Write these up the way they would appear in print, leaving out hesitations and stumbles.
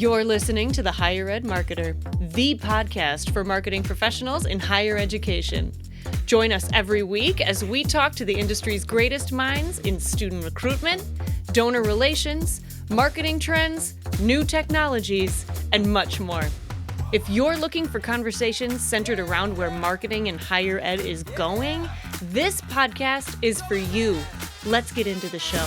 You're listening to The Higher Ed Marketer, the podcast for marketing professionals in higher education. Join us every week as we talk to the industry's greatest minds in student recruitment, donor relations, marketing trends, new technologies, and much more. If you're looking for conversations centered around where marketing in higher ed is going, this podcast is for you. Let's get into the show.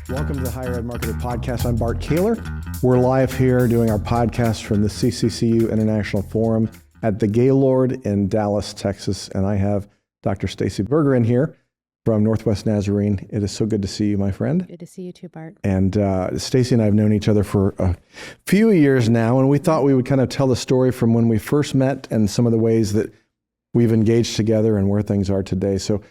Welcome to the Higher Ed Marketer Podcast. I'm Bart Kaler. We're live here doing our podcast from the CCCU International Forum at the Gaylord in Dallas, Texas. And I have Dr. Stacey Berggren here from Northwest Nazarene. It is so good to see you, my friend. Good to see you too, Bart. And Stacey and I have known each other for a few years now, and we thought we would kind of tell the story from when we first met and some of the ways that we've engaged together and where things are today. So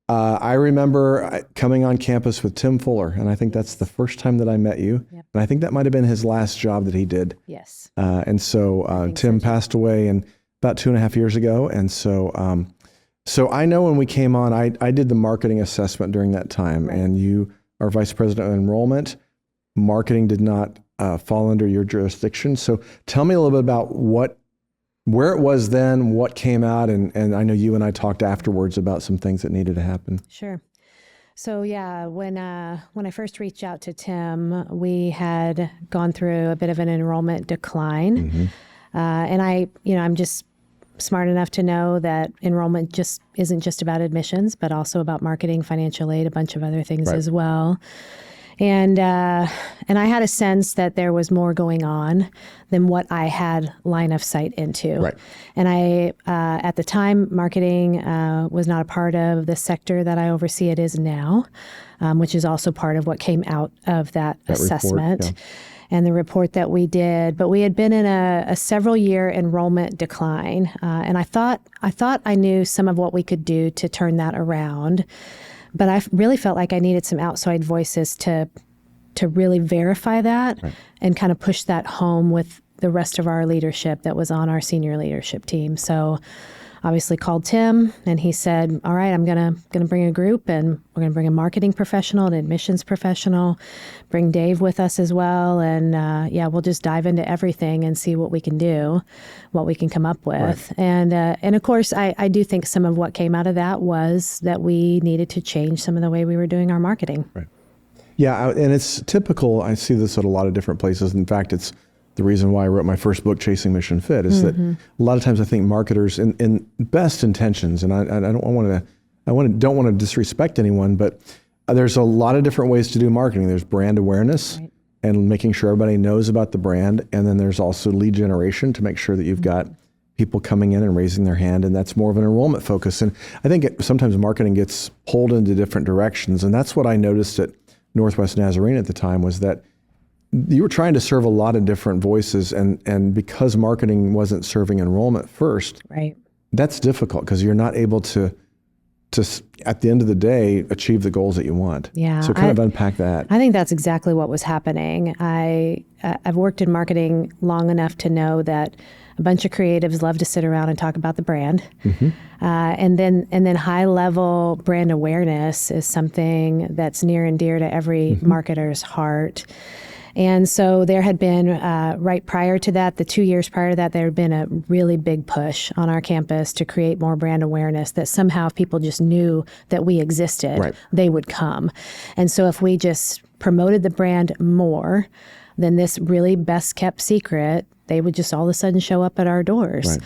I remember coming on campus with Tim Fuller, and I think that's the first time that I met you. Yep. And I think that might have been his last job that he did. Yes. And so Tim passed away about 2.5 years ago. And so so I know when we came on, I did the marketing assessment during that time, right. And you are vice president of enrollment. Marketing did not fall under your jurisdiction. So tell me a little bit about where it was then, what came out, and I know you and I talked afterwards about some things that needed to happen. Sure. So yeah, when I first reached out to Tim, we had gone through a bit of an enrollment decline, mm-hmm. And I'm just smart enough to know that enrollment just isn't just about admissions, but also about marketing, financial aid, a bunch of other things, right. as well. And I had a sense that there was more going on than what I had line of sight into. Right. And I, at the time, marketing was not a part of the sector that I oversee. It is now, which is also part of what came out of that assessment. Report, yeah. And the report that we did, but we had been in a several-year enrollment decline, and I thought I knew some of what we could do to turn that around. But I really felt like I needed some outside voices to really verify that, right. And kind of push that home with the rest of our leadership that was on our senior leadership team. So obviously called Tim, and he said, all right, I'm gonna bring a group, and we're gonna bring a marketing professional, an admissions professional, bring Dave with us as well, and we'll just dive into everything and see what we can do, what we can come up with. Right. And of course, I do think some of what came out of that was that we needed to change some of the way we were doing our marketing. Right. Yeah, and it's typical. I see this at a lot of different places. In fact, it's the reason why I wrote my first book, Chasing Mission Fit, is mm-hmm. that a lot of times I think marketers, in best intentions, and I don't want to disrespect anyone, but there's a lot of different ways to do marketing. There's brand awareness, right. and making sure everybody knows about the brand, and then there's also lead generation to make sure that you've got people coming in and raising their hand, and that's more of an enrollment focus. And I think sometimes marketing gets pulled into different directions, and that's what I noticed at Northwest Nazarene at the time, was that you were trying to serve a lot of different voices, and because marketing wasn't serving enrollment first, right. that's difficult because you're not able to at the end of the day achieve the goals that you want. Yeah. So kind of unpack that. I think that's exactly what was happening. I've worked in marketing long enough to know that a bunch of creatives love to sit around and talk about the brand. Mm-hmm. And then high level brand awareness is something that's near and dear to every mm-hmm. marketer's heart. And so there had been, right prior to that, the 2 years prior to that, there had been a really big push on our campus to create more brand awareness, that somehow if people just knew that we existed, right. they would come. And so if we just promoted the brand more, then this really best kept secret, they would just all of a sudden show up at our doors. Right.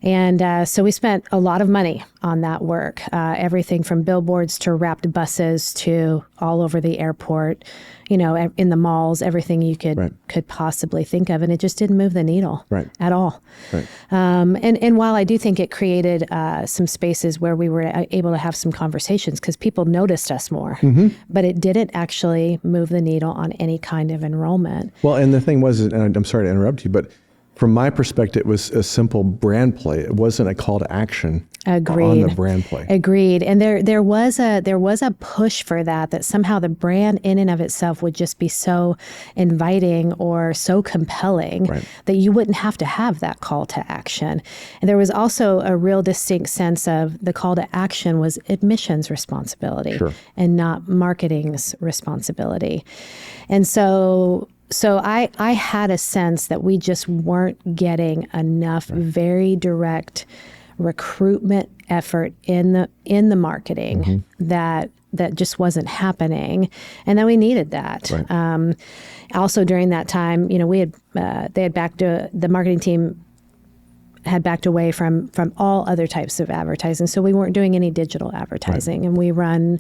And so we spent a lot of money on that work, everything from billboards to wrapped buses to all over the airport, in the malls, everything you could possibly think of. And it just didn't move the needle at all. Right. And while I do think it created some spaces where we were able to have some conversations because people noticed us more, mm-hmm. but it didn't actually move the needle on any kind of enrollment. Well, and the thing was, and I'm sorry to interrupt you, but from my perspective, it was a simple brand play. It wasn't a call to action. Agreed. On the brand play. Agreed. And there was a push for that somehow the brand in and of itself would just be so inviting or so compelling that you wouldn't have to have that call to action. And there was also a real distinct sense of the call to action was admissions responsibility and not marketing's responsibility. And so I had a sense that we just weren't getting enough very direct recruitment effort in the marketing that just wasn't happening, and that we needed that. Also during that time, we had the marketing team had backed away from all other types of advertising, so we weren't doing any digital advertising, and we run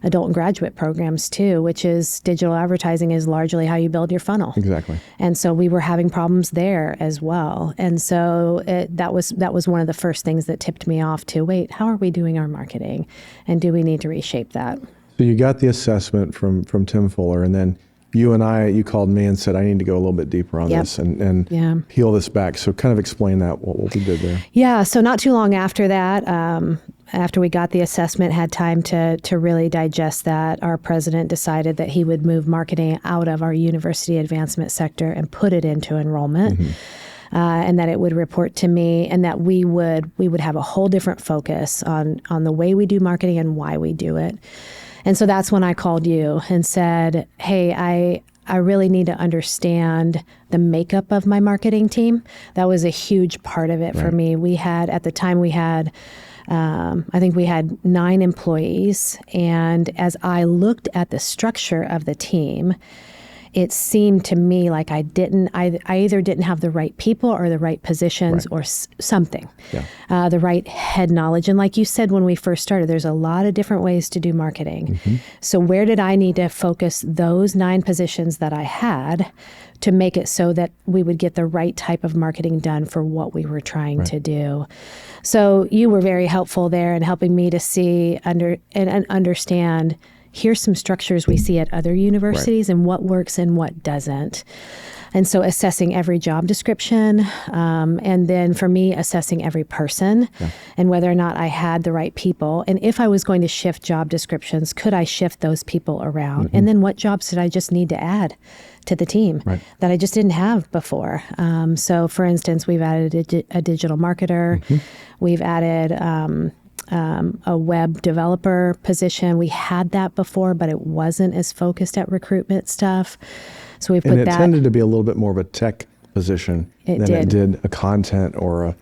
adult and graduate programs too, which is digital advertising is largely how you build your funnel. Exactly. And so we were having problems there as well. And so that was one of the first things that tipped me off to, wait, how are we doing our marketing? And do we need to reshape that? So you got the assessment from Tim Fuller, and then you called me and said, I need to go a little bit deeper on this and peel this back. So kind of explain that, what we did there. Yeah. So not too long after that, after we got the assessment, had time to really digest that, our president decided that he would move marketing out of our university advancement sector and put it into enrollment. And that it would report to me, and that we would have a whole different focus on the way we do marketing and why we do it. And so that's when I called you and said, hey, I really need to understand the makeup of my marketing team. That was a huge part of it for me. At the time, I think we had 9 employees. And as I looked at the structure of the team, it seemed to me like I either didn't have the right people or the right positions or something, the right head knowledge. And like you said when we first started, there's a lot of different ways to do marketing. So where did I need to focus those 9 positions that I had to make it so that we would get the right type of marketing done for what we were trying to do? So you were very helpful there in helping me to see and understand, here's some structures we see at other universities and what works and what doesn't. And so assessing every job description, and then for me, assessing every person and whether or not I had the right people. And if I was going to shift job descriptions, could I shift those people around? And then what jobs did I just need to add to the team that I just didn't have before? So for instance, we've added a digital marketer. We've added a web developer position. We had that before, but it wasn't as focused at recruitment stuff. So we put that. And it tended to be a little bit more of a tech position than it did a content or a.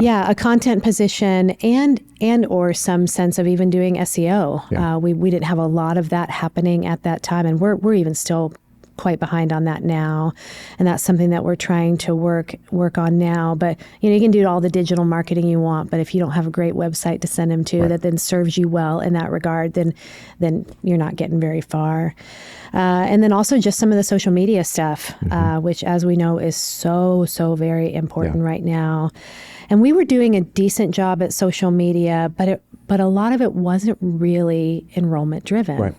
Yeah, a content position and or some sense of even doing SEO. We didn't have a lot of that happening at that time, and we're even still quite behind on that now, and that's something that we're trying to work on now. But you can do all the digital marketing you want, but if you don't have a great website to send them to that then serves you well in that regard, then you're not getting very far. And then also just some of the social media stuff, which, as we know, is so very important right now. And we were doing a decent job at social media, but a lot of it wasn't really enrollment driven.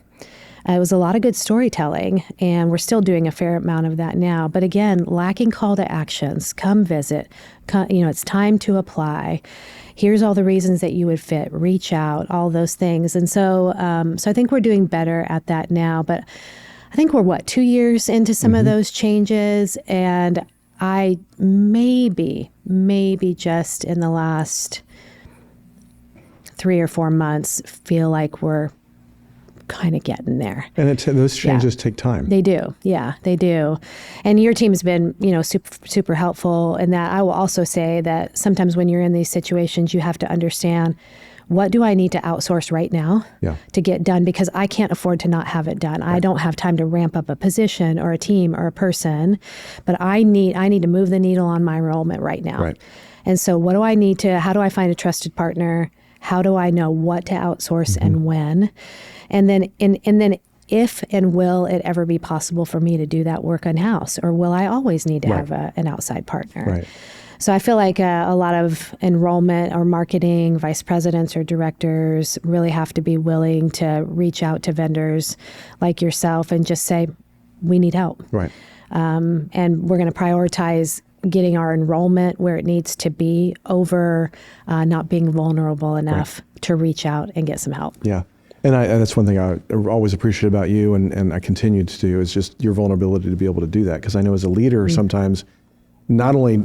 It was a lot of good storytelling, and we're still doing a fair amount of that now. But again, lacking call to actions. Come visit. It's time to apply. Here's all the reasons that you would fit. Reach out. All those things. And so I think we're doing better at that now. But I think we're 2 years into some of those changes, and I maybe just in the last 3 or 4 months feel like we're kind of getting there. And those changes take time. They do. Yeah, they do. And your team's been, super helpful in that. I will also say that sometimes when you're in these situations, you have to understand, what do I need to outsource right now to get done? Because I can't afford to not have it done. I don't have time to ramp up a position or a team or a person, but I need to move the needle on my enrollment right now. And so what do I need to, how do I find a trusted partner? How do I know what to outsource and when? And then if and will it ever be possible for me to do that work in-house, or will I always need to have an outside partner? So I feel like a lot of enrollment or marketing vice presidents or directors really have to be willing to reach out to vendors like yourself and just say, we need help. And we're going to prioritize getting our enrollment where it needs to be over not being vulnerable enough to reach out and get some help. Yeah. And that's one thing I always appreciate about you, and I continue to do, is just your vulnerability to be able to do that. Because I know as a leader, sometimes not only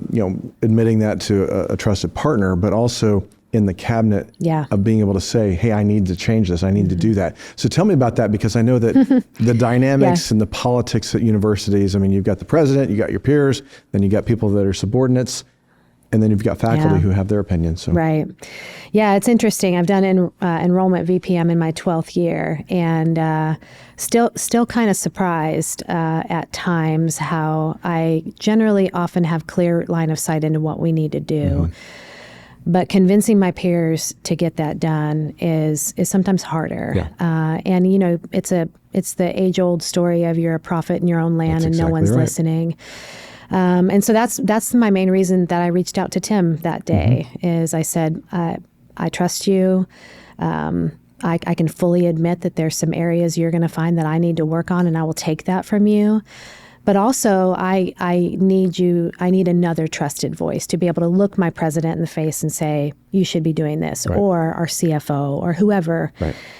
admitting that to a trusted partner, but also in the cabinet of being able to say, hey, I need to change this. I need to do that. So tell me about that, because I know that the dynamics and the politics at universities, I mean, you've got the president, you got your peers, then you got people that are subordinates, and then you've got faculty who have their opinions. So. Right. Yeah, it's interesting. I've done enrollment VPM in my 12th year, and still kind of surprised at times how I generally often have clear line of sight into what we need to do. But convincing my peers to get that done is sometimes harder. And it's the age-old story of you're a prophet in your own land and no one's listening. And so that's my main reason that I reached out to Tim that day. Is I said, I trust you. I can fully admit that there's some areas you're going to find that I need to work on, and I will take that from you. But also, I need another trusted voice to be able to look my president in the face and say, you should be doing this, or our CFO, or whoever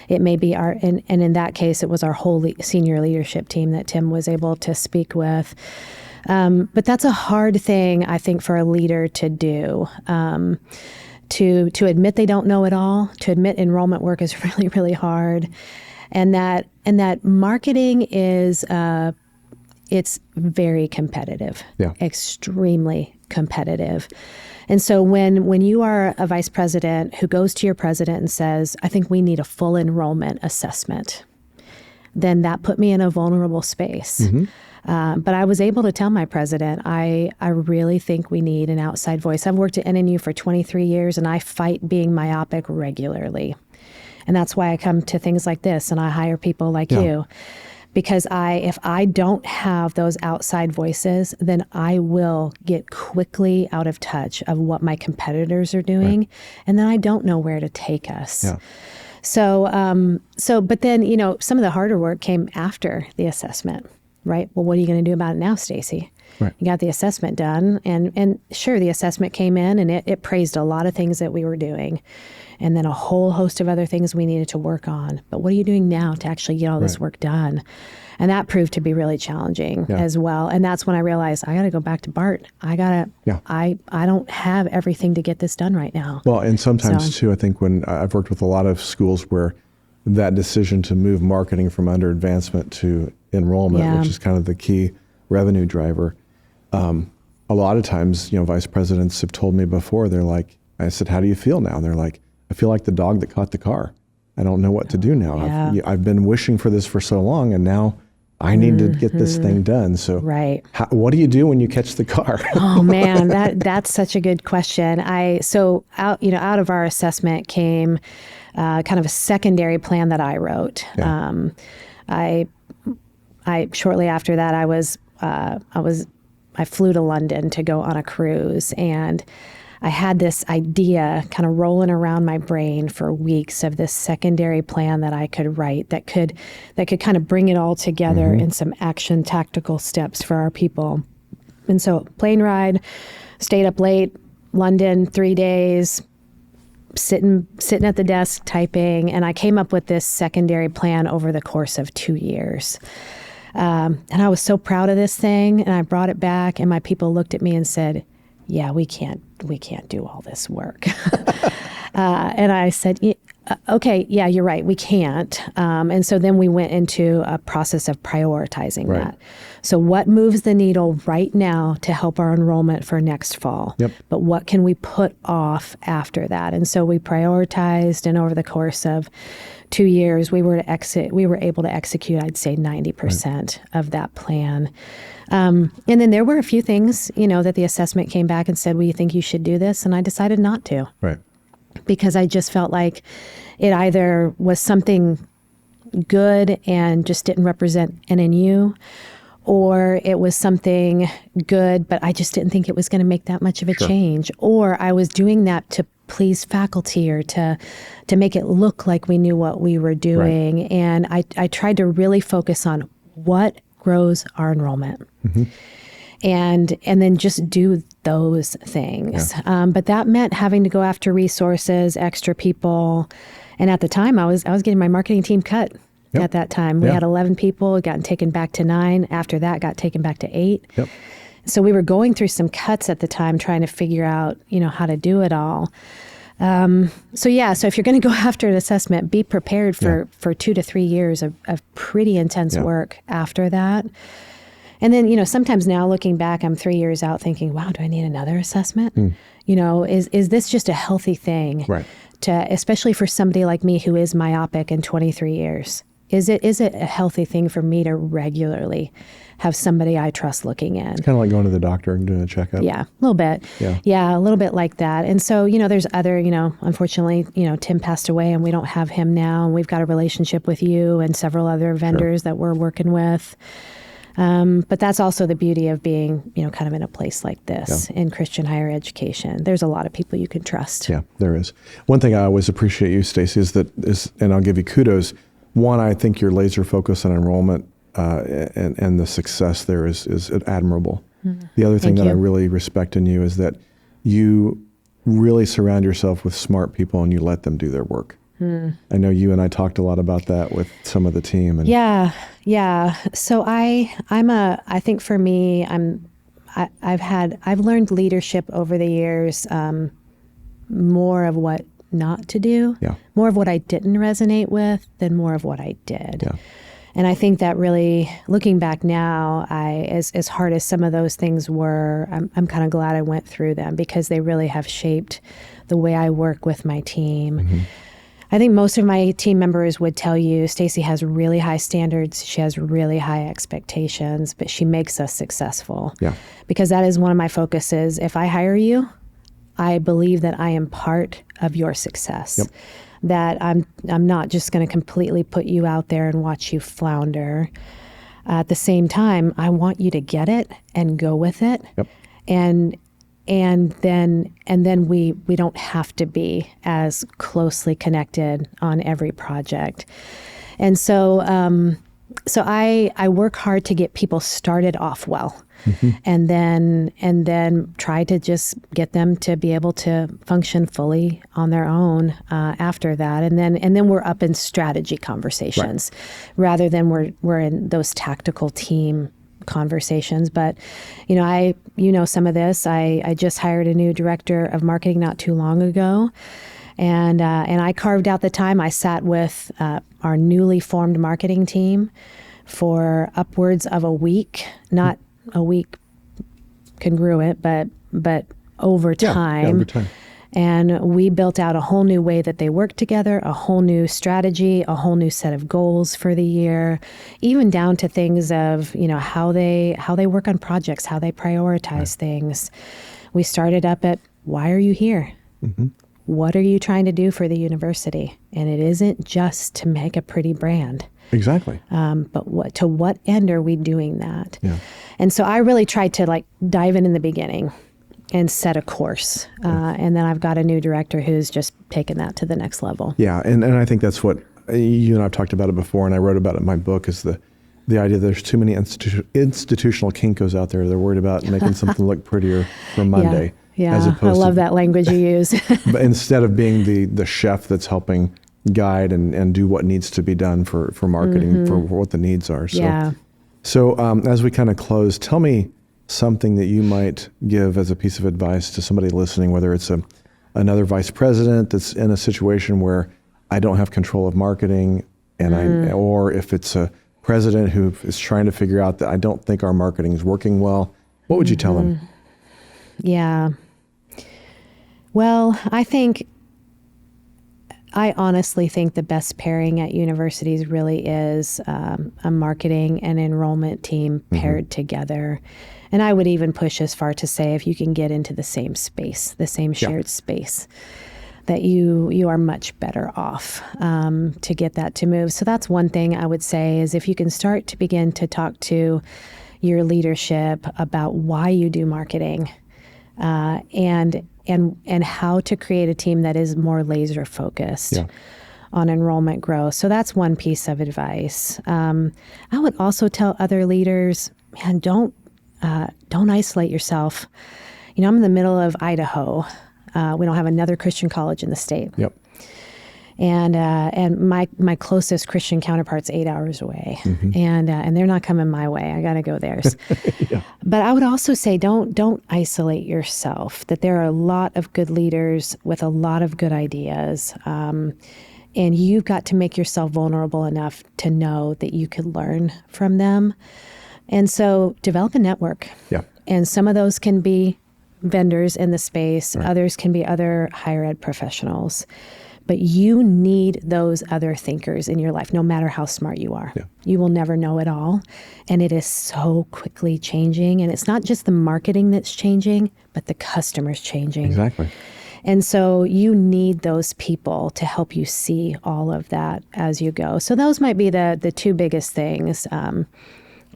it may be. And in that case, it was our whole senior leadership team that Tim was able to speak with. But that's a hard thing, I think, for a leader to do. To admit they don't know it all, to admit enrollment work is really, really hard, and that marketing is it's very competitive, extremely competitive. And so when you are a vice president who goes to your president and says, I think we need a full enrollment assessment, then that put me in a vulnerable space. But I was able to tell my president, I really think we need an outside voice. I've worked at NNU for 23 years, and I fight being myopic regularly. And that's why I come to things like this, and I hire people like you. Because if I don't have those outside voices, then I will get quickly out of touch of what my competitors are doing, and then I don't know where to take us. So, but then, some of the harder work came after the assessment, right? Well, what are you going to do about it now, Stacey? You got the assessment done, and sure, the assessment came in, and it praised a lot of things that we were doing, and then a whole host of other things we needed to work on. But what are you doing now to actually get all this work done? And that proved to be really challenging as well. And that's when I realized I got to go back to Bart. I don't have everything to get this done right now. Well, and sometimes too, I think when I've worked with a lot of schools where that decision to move marketing from under advancement to enrollment, which is kind of the key revenue driver, a lot of times, vice presidents have told me before, they're like, I said, how do you feel now? And they're like, I feel like the dog that caught the car. I don't know what to do now. I've been wishing for this for so long, and now I need to get this thing done. So what do you do when you catch the car? Oh man, that's such a good question. Out of our assessment came kind of a secondary plan that I wrote. I shortly after that I flew to London to go on a cruise, and I had this idea kind of rolling around my brain for weeks of this secondary plan that I could write that could kind of bring it all together in some action tactical steps for our people. And so plane ride, stayed up late, London, 3 days, sitting at the desk typing, and I came up with this secondary plan over the course of 2 years. And I was so proud of this thing, and I brought it back, and my people looked at me and said, yeah, we can't do all this work. And I said, okay, yeah, you're right, we can't. And so then we went into a process of prioritizing that. So what moves the needle right now to help our enrollment for next fall? But what can we put off after that? And so we prioritized, and over the course of 2 years, we were able to execute, I'd say 90% of that plan. And then there were a few things, that the assessment came back and said, well, you think you should do this? And I decided not to. Because I just felt like it either was something good and just didn't represent NNU, or it was something good, but I just didn't think it was going to make that much of a change. Or I was doing that to please faculty or to make it look like we knew what we were doing. And I tried to really focus on what grows our enrollment. and then just do those things. Yeah. But that meant having to go after resources, extra people. And at the time, I was getting my marketing team cut. Yep. At that time, we had 11 people, gotten taken back to 9. After that, got taken back to 8. Yep. So we were going through some cuts at the time, trying to figure out, how to do it all. So if you're going to go after an assessment, be prepared for 2 to 3 years of pretty intense work after that. And then, sometimes now looking back, I'm 3 years out thinking, wow, do I need another assessment? Is this just a healthy thing? Right. Especially for somebody like me who is myopic in 23 years? Is it a healthy thing for me to regularly have somebody I trust looking in? It's kind of like going to the doctor and doing a checkup. Yeah, a little bit. Yeah, a little bit like that. And so, there's other, unfortunately, Tim passed away and we don't have him now. And we've got a relationship with you and several other vendors that we're working with. But that's also the beauty of being, kind of in a place like this in Christian higher education. There's a lot of people you can trust. Yeah, there is. One thing I always appreciate you, Stacey, and I'll give you kudos. One, I think your laser focus on enrollment and the success there is admirable. The other thing that I really respect in you is that you really surround yourself with smart people and you let them do their work. I know you and I talked a lot about that with some of the team. And yeah. So I think for me, I've learned leadership over the years, more of what not to do, more of what I didn't resonate with than more of what I did. Yeah. And I think that really, looking back now, as hard as some of those things were, I'm kind of glad I went through them because they really have shaped the way I work with my team. I think most of my team members would tell you Stacey has really high standards. She has really high expectations, but she makes us successful. Yeah. Because that is one of my focuses. If I hire you, I believe that I am part of your success. Yep. That I'm not just going to completely put you out there and watch you flounder. At the same time, I want you to get it and go with it. Yep. And then we don't have to be as closely connected on every project. And so I work hard to get people started off well. And then try to just get them to be able to function fully on their own after that. And then we're up in strategy conversations rather than we're in those tactical team conversations. But some of this. I just hired a new director of marketing not too long ago. And I carved out the time. I sat with our newly formed marketing team for upwards of a week, not a week congruent, but over time. Over time. And we built out a whole new way that they work together, a whole new strategy, a whole new set of goals for the year, even down to things of, how they work on projects, how they prioritize things. We started up at, why are you here? What are you trying to do for the university? And it isn't just to make a pretty brand. Exactly. But to what end are we doing that? Yeah. And so I really tried to dive in the beginning and set a course. And then I've got a new director who's just taken that to the next level. Yeah. And I think that's what you and I've talked about it before, and I wrote about it in my book, is the idea that there's too many institutional kinkos out there. They're worried about making something look prettier for Monday. Yeah. As opposed I love that language you use. But instead of being the chef that's helping guide and do what needs to be done for marketing, for what the needs are. So as we kind of close, tell me something that you might give as a piece of advice to somebody listening, whether it's another vice president that's in a situation where I don't have control of marketing, or if it's a president who is trying to figure out that I don't think our marketing is working well. What would you tell them? Yeah. Well, I honestly think the best pairing at universities really is a marketing and enrollment team paired together. And I would even push as far to say if you can get into the same space, the same shared space, that you are much better off to get that to move. So that's one thing I would say is if you can start to begin to talk to your leadership about why you do marketing and how to create a team that is more laser focused on enrollment growth. So that's one piece of advice. I would also tell other leaders, man, don't don't isolate yourself. I'm in the middle of Idaho. We don't have another Christian college in the state. Yep. And my closest Christian counterpart's 8 hours away, and they're not coming my way. I got to go theirs. Yeah. But I would also say don't isolate yourself. That there are a lot of good leaders with a lot of good ideas, and you've got to make yourself vulnerable enough to know that you can learn from them. And so develop a network. Yeah. And some of those can be vendors in the space. Right. Others can be other higher ed professionals. But you need those other thinkers in your life, no matter how smart you are. Yeah. You will never know it all. And it is so quickly changing. And it's not just the marketing that's changing, but the customer's changing. Exactly. And so you need those people to help you see all of that as you go. So those might be the two biggest things.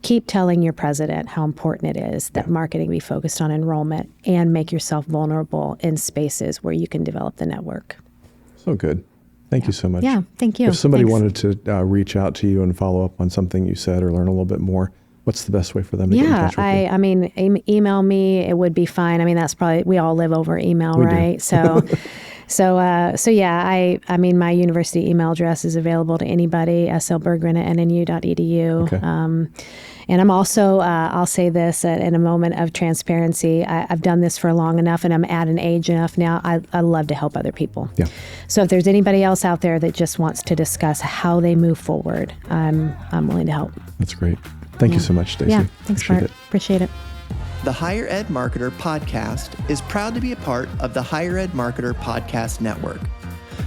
Keep telling your president how important it is that marketing be focused on enrollment, and make yourself vulnerable in spaces where you can develop the network. So good. Thank you so much. Yeah, thank you. If somebody wanted to reach out to you and follow up on something you said or learn a little bit more, what's the best way for them to get in touch with you? I mean, email me. It would be fine. I mean, that's probably, we all live over email, right? So, I mean, my university email address is available to anybody, slberggren@nnu.edu. Okay. And I'm also, I'll say this in a moment of transparency, I've done this for long enough, and I'm at an age enough now, I love to help other people. Yeah. So if there's anybody else out there that just wants to discuss how they move forward, I'm willing to help. That's great. Thank you so much, Stacey. Yeah, thanks, Mark. Appreciate it. The Higher Ed Marketer podcast is proud to be a part of the Higher Ed Marketer Podcast Network.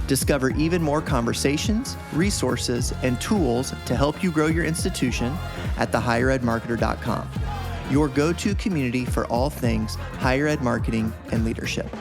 Discover even more conversations, resources, and tools to help you grow your institution at thehigheredmarketer.com, your go-to community for all things higher ed marketing and leadership.